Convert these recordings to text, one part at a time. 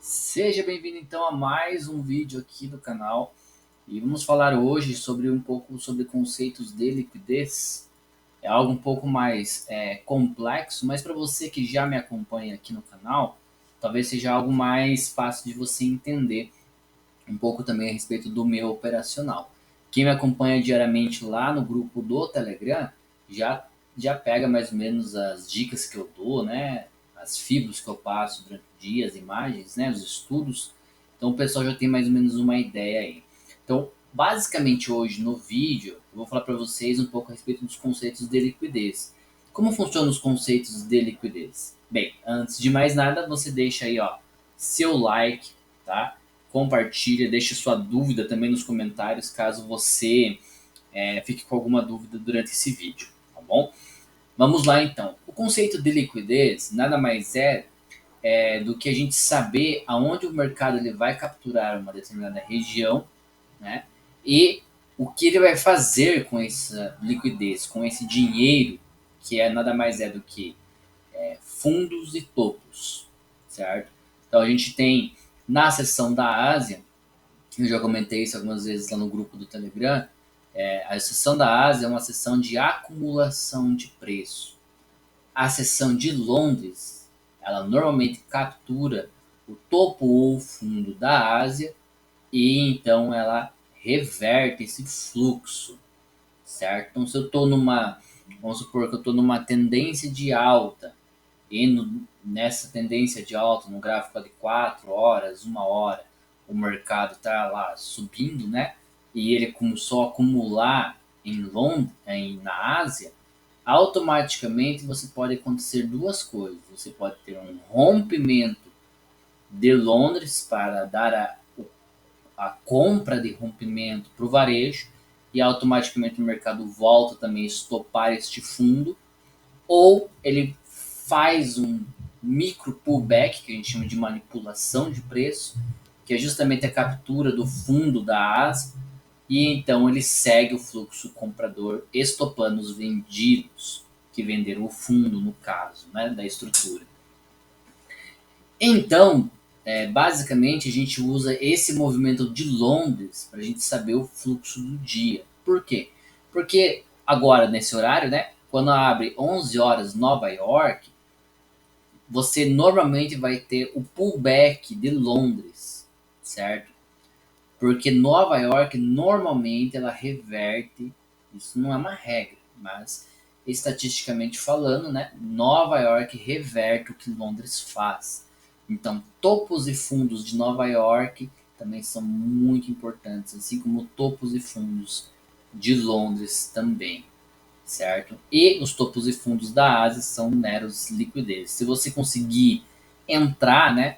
Seja bem-vindo então a mais um vídeo aqui do canal e vamos falar hoje sobre um pouco sobre conceitos de liquidez. É algo um pouco mais complexo, mas para você que já me acompanha aqui no canal, talvez seja algo mais fácil de você entender um pouco também a respeito do meu operacional. Quem me acompanha diariamente lá no grupo do Telegram já já pega mais ou menos as dicas que eu dou, né? As fibras que eu passo durante o dia, as imagens, né? Os estudos. Então o pessoal já tem mais ou menos uma ideia aí. Então, basicamente hoje no vídeo, eu vou falar para vocês um pouco a respeito dos conceitos de liquidez. Como funcionam os conceitos de liquidez? Bem, antes de mais nada, você deixa aí, ó, seu like, tá? Compartilha, deixe sua dúvida também nos comentários caso você fique com alguma dúvida durante esse vídeo, tá bom? Vamos lá então. O conceito de liquidez nada mais do que a gente saber aonde o mercado ele vai capturar uma determinada região, né? E o que ele vai fazer com essa liquidez, com esse dinheiro, que é nada mais do que fundos e topos, certo? Então a gente tem na seção da Ásia, eu já comentei isso algumas vezes lá no grupo do Telegram, a seção da Ásia é uma seção de acumulação de preço. A seção de Londres, ela normalmente captura o topo ou o fundo da Ásia e então ela reverte esse fluxo, certo? Então se eu estou vamos supor que eu estou numa tendência de alta e nessa tendência de alta, no gráfico de 4 horas, 1 hora, o mercado está lá subindo, né? E ele começou a acumular em Londres, na Ásia, automaticamente você pode acontecer duas coisas. Você pode ter um rompimento de Londres para dar a compra de rompimento para o varejo e automaticamente o mercado volta também a estopar este fundo, ou ele faz um micro pullback, que a gente chama de manipulação de preço, que é justamente a captura do fundo da asa, e então ele segue o fluxo comprador, estopando os vendidos, que venderam o fundo, no caso, né, da estrutura. Então, basicamente, a gente usa esse movimento de Londres para a gente saber o fluxo do dia. Por quê? Porque agora, nesse horário, né, quando abre 11 horas Nova York, você normalmente vai ter o pullback de Londres, certo? Porque Nova York normalmente ela reverte, isso não é uma regra, mas estatisticamente falando, né, Nova York reverte o que Londres faz. Então, topos e fundos de Nova York também são muito importantes, assim como topos e fundos de Londres também, certo? E os topos e fundos da Ásia são meros liquidez. Se você conseguir entrar, né,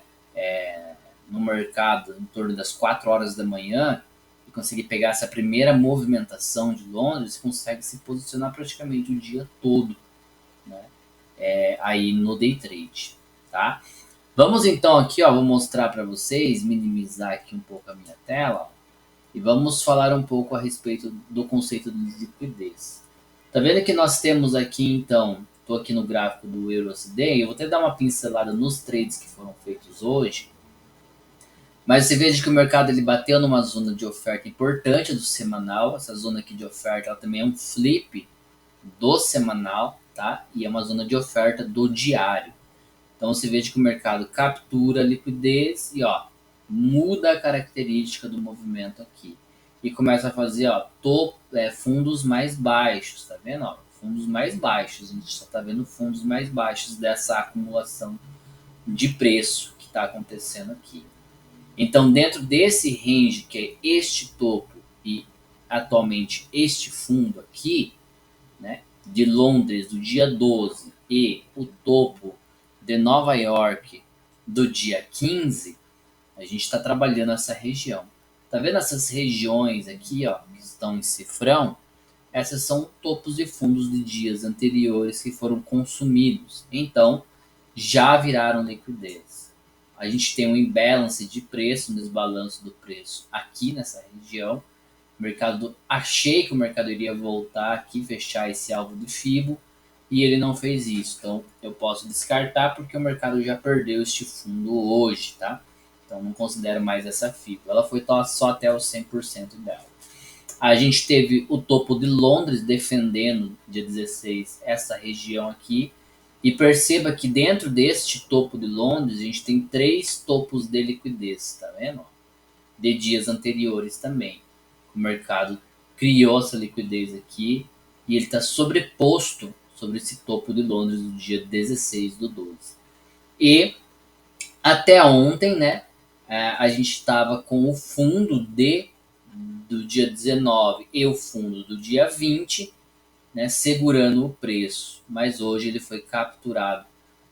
no mercado em torno das 4 horas da manhã e conseguir pegar essa primeira movimentação de Londres, você consegue se posicionar praticamente o dia todo, né, aí no day trade, tá? Vamos então aqui, ó, vou mostrar para vocês, minimizar aqui um pouco a minha tela, ó, e vamos falar um pouco a respeito do conceito de liquidez. Tá vendo que nós temos aqui, então, estou aqui no gráfico do EURUSD, eu vou até dar uma pincelada nos trades que foram feitos hoje, mas você veja que o mercado ele bateu numa zona de oferta importante do semanal, essa zona aqui de oferta ela também é um flip do semanal, tá? E é uma zona de oferta do diário. Então você veja que o mercado captura a liquidez e ó, muda a característica do movimento aqui. E começa a fazer ó, fundos mais baixos, tá vendo? Ó, fundos mais baixos, a gente só está vendo fundos mais baixos dessa acumulação de preço que está acontecendo aqui. Então, dentro desse range que é este topo e atualmente este fundo aqui, né, de Londres do dia 12 e o topo de Nova York do dia 15, a gente está trabalhando essa região. Tá vendo essas regiões aqui, ó, que estão em cifrão? Essas são topos e fundos de dias anteriores que foram consumidos. Então, já viraram liquidez. A gente tem um imbalance de preço, um desbalanço do preço aqui nessa região. Achei que o mercado iria voltar aqui, fechar esse alvo de FIBO, e ele não fez isso. Então, eu posso descartar porque o mercado já perdeu este fundo hoje, tá? Então não considero mais essa FIBO. Ela foi só até os 100% dela. A gente teve o topo de Londres defendendo, dia 16, essa região aqui. E perceba que dentro deste topo de Londres, a gente tem 3 topos de liquidez, tá vendo? De dias anteriores também. O mercado criou essa liquidez aqui e ele está sobreposto sobre esse topo de Londres do dia 16 do 12. E até ontem, né, a gente estava com o fundo do dia 19 e o fundo do dia 20, né, segurando o preço. Mas hoje ele foi capturado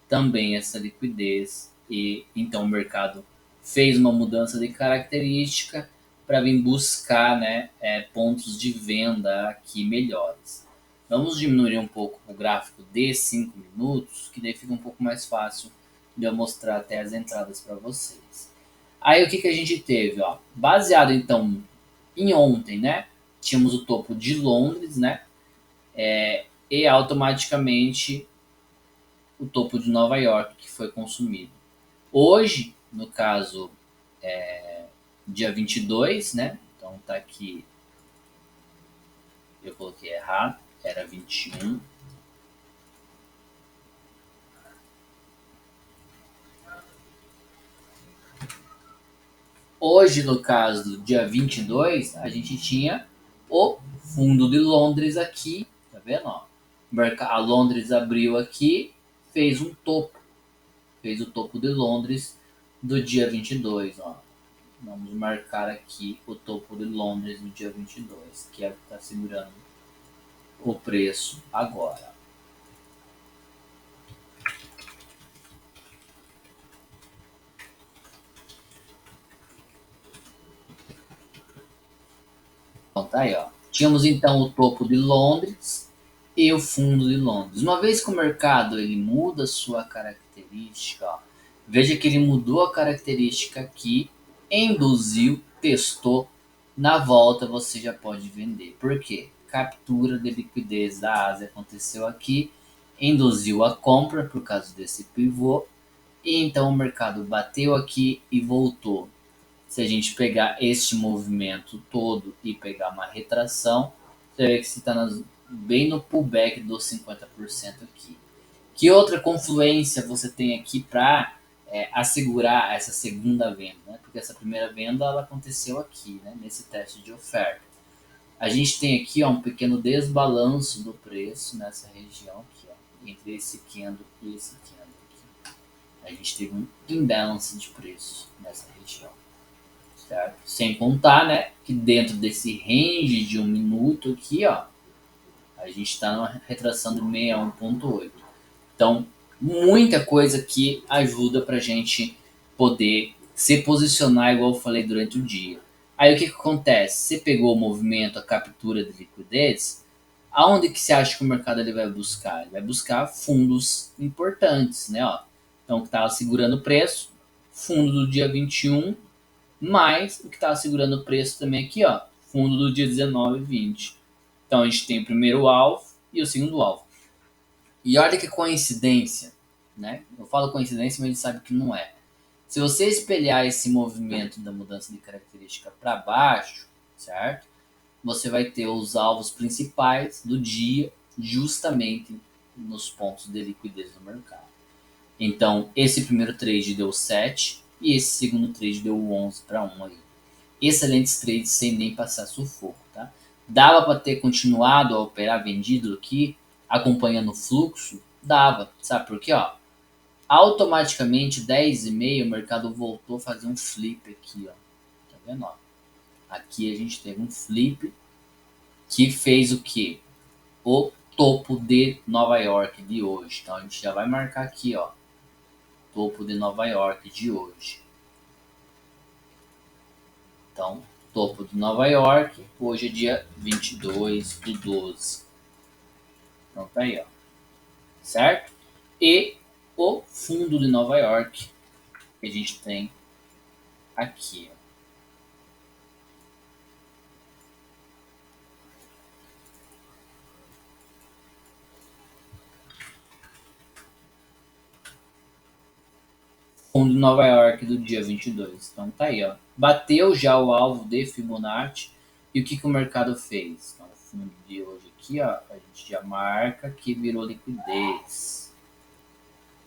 também essa liquidez e então o mercado fez uma mudança de característica para vir buscar, né, pontos de venda aqui melhores. Vamos diminuir um pouco o gráfico de 5 minutos, que daí fica um pouco mais fácil de eu mostrar até as entradas para vocês. Aí o que a gente teve? Ó? Baseado então em ontem, né? Tínhamos o topo de Londres, né? E automaticamente o topo de Nova York que foi consumido. Hoje, no caso, dia 22, né? Então tá aqui, eu coloquei errado, era 21. Hoje, no caso do dia 22, a gente tinha o fundo de Londres aqui, tá vendo? Ó? A Londres abriu aqui, fez um topo, fez o topo de Londres do dia 22, ó. Vamos marcar aqui o topo de Londres do dia 22, que é o que está segurando o preço agora. Então tá aí, ó. Tínhamos então o topo de Londres e o fundo de Londres. Uma vez que o mercado ele muda sua característica, ó, veja que ele mudou a característica aqui, induziu, testou, na volta você já pode vender. Por quê? Captura de liquidez da Ásia aconteceu aqui, induziu a compra por causa desse pivô, e então o mercado bateu aqui e voltou. Se a gente pegar este movimento todo e pegar uma retração, você vê que você está bem no pullback dos 50% aqui. Que outra confluência você tem aqui para assegurar essa segunda venda? Né? Porque essa primeira venda ela aconteceu aqui, né? Nesse teste de oferta. A gente tem aqui ó, um pequeno desbalanço do preço nessa região aqui, ó, entre esse candle e esse candle aqui. A gente teve um imbalance de preço nessa região. Certo? Sem contar, né, que dentro desse range de 1 minuto aqui, ó, a gente está numa retração de 61,8. Então, muita coisa que ajuda para a gente poder se posicionar, igual eu falei durante o dia. Aí o que acontece? Você pegou o movimento, a captura de liquidez, aonde que você acha que o mercado ele vai buscar? Ele vai buscar fundos importantes, né? Ó. Então, que estava segurando o preço, fundo do dia 21, mais o que está segurando o preço também aqui, ó, fundo do dia 19 e 20. Então a gente tem o primeiro alvo e o segundo alvo. E olha que coincidência, né? Eu falo coincidência, mas a gente sabe que não é. Se você espelhar esse movimento da mudança de característica para baixo, certo? Você vai ter os alvos principais do dia justamente nos pontos de liquidez do mercado. Então, esse primeiro trade deu 7 e esse segundo trade deu 11 para 1 aí. Excelentes trades sem nem passar sufoco, tá? Dava para ter continuado a operar vendido aqui, acompanhando o fluxo? Dava. Sabe por quê? Ó, automaticamente 10,5 o mercado voltou a fazer um flip aqui, ó. Tá vendo? Ó? Aqui a gente teve um flip que fez o quê? O topo de Nova York de hoje. Então a gente já vai marcar aqui, ó. Topo de Nova York de hoje. Então, topo de Nova York, hoje é dia 22 do 12. Então tá aí, ó. Certo? E o fundo de Nova York que a gente tem aqui, ó. fundo de Nova York do dia 22. Então tá aí, ó. Bateu já o alvo de Fibonacci. E o que, que o mercado fez? Então, o fundo de hoje aqui, ó, a gente já marca que virou liquidez.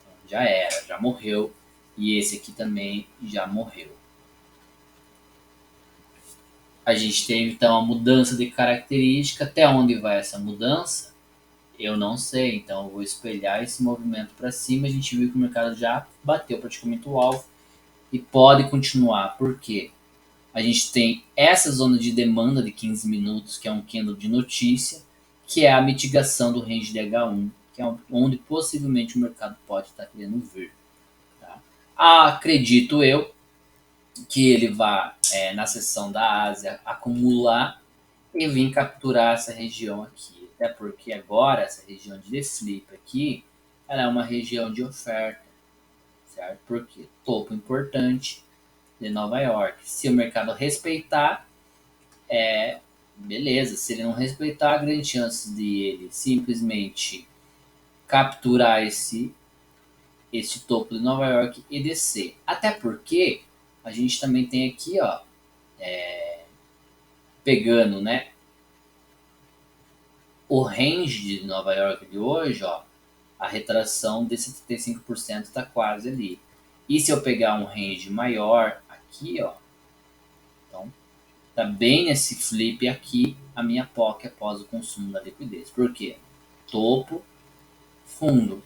Então, já era, já morreu. E esse aqui também já morreu. A gente teve então a mudança de característica. Até onde vai essa mudança? Eu não sei. Então eu vou espelhar esse movimento para cima. A gente viu que o mercado já bateu praticamente o alvo e pode continuar. Por quê? A gente tem essa zona de demanda de 15 minutos, que é um candle de notícia, que é a mitigação do range de H1, que é onde possivelmente o mercado pode estar querendo vir. Tá? Acredito eu que ele vá, na seção da Ásia, acumular e vir capturar essa região aqui. Até porque agora, essa região de flip aqui, ela é uma região de oferta, certo? Porque topo importante de Nova York. Se o mercado respeitar, beleza. Se ele não respeitar, há grande chance de ele simplesmente capturar esse topo de Nova York e descer. Até porque a gente também tem aqui, ó, pegando, né, o range de Nova York de hoje, ó, a retração de 75% está quase ali. E se eu pegar um range maior aqui, ó, então tá bem nesse flip aqui a minha POC após o consumo da liquidez. Por quê? Topo, fundo,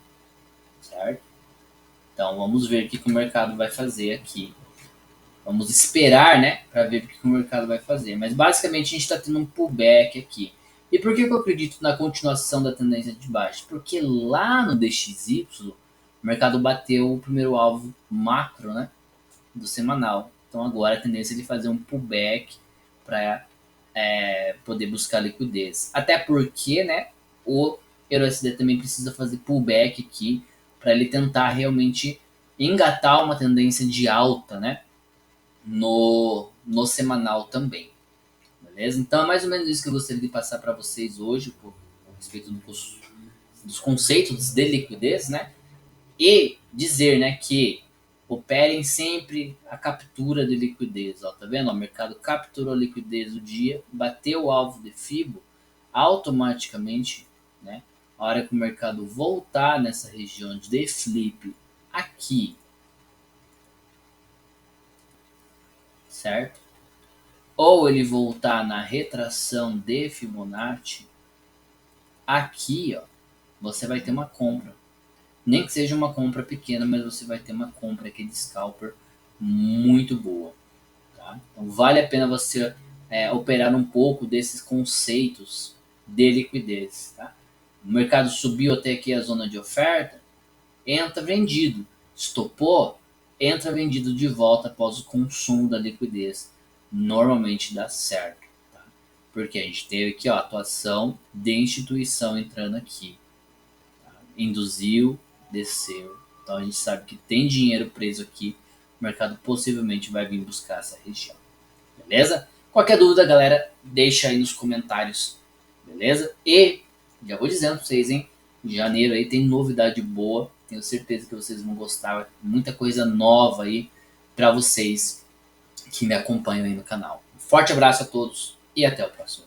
certo? Então vamos ver o que o mercado vai fazer aqui. Vamos esperar, né, para ver o que o mercado vai fazer. Mas basicamente a gente está tendo um pullback aqui. E por que eu acredito na continuação da tendência de baixo? Porque lá no DXY o mercado bateu o primeiro alvo macro, né, do semanal. Então agora a tendência é de fazer um pullback para poder buscar liquidez. Até porque, né, o EURUSD também precisa fazer pullback aqui para ele tentar realmente engatar uma tendência de alta, né, no semanal também. Beleza? Então é mais ou menos isso que eu gostaria de passar para vocês hoje, a respeito dos conceitos de liquidez, né? E dizer, né, que operem sempre a captura de liquidez. Ó, tá vendo? O mercado capturou a liquidez do dia, bateu o alvo de FIBO, automaticamente, né? A hora que o mercado voltar nessa região de flip aqui, certo? Ou ele voltar na retração de Fibonacci, aqui, ó, você vai ter uma compra. Nem que seja uma compra pequena, mas você vai ter uma compra aqui de scalper muito boa. Tá? Então vale a pena você operar um pouco desses conceitos de liquidez. Tá? O mercado subiu até aqui a zona de oferta, entra vendido. Estopou, entra vendido de volta após o consumo da liquidez. Normalmente dá certo. Tá? Porque a gente teve aqui, ó, a atuação de instituição entrando aqui. Tá? Induziu, desceu. Então a gente sabe que tem dinheiro preso aqui. O mercado possivelmente vai vir buscar essa região. Beleza? Qualquer dúvida, galera, deixa aí nos comentários. Beleza? E já vou dizendo pra vocês, hein? Em janeiro aí tem novidade boa. Tenho certeza que vocês vão gostar. Muita coisa nova aí para vocês que me acompanham aí no canal. Um forte abraço a todos e até o próximo.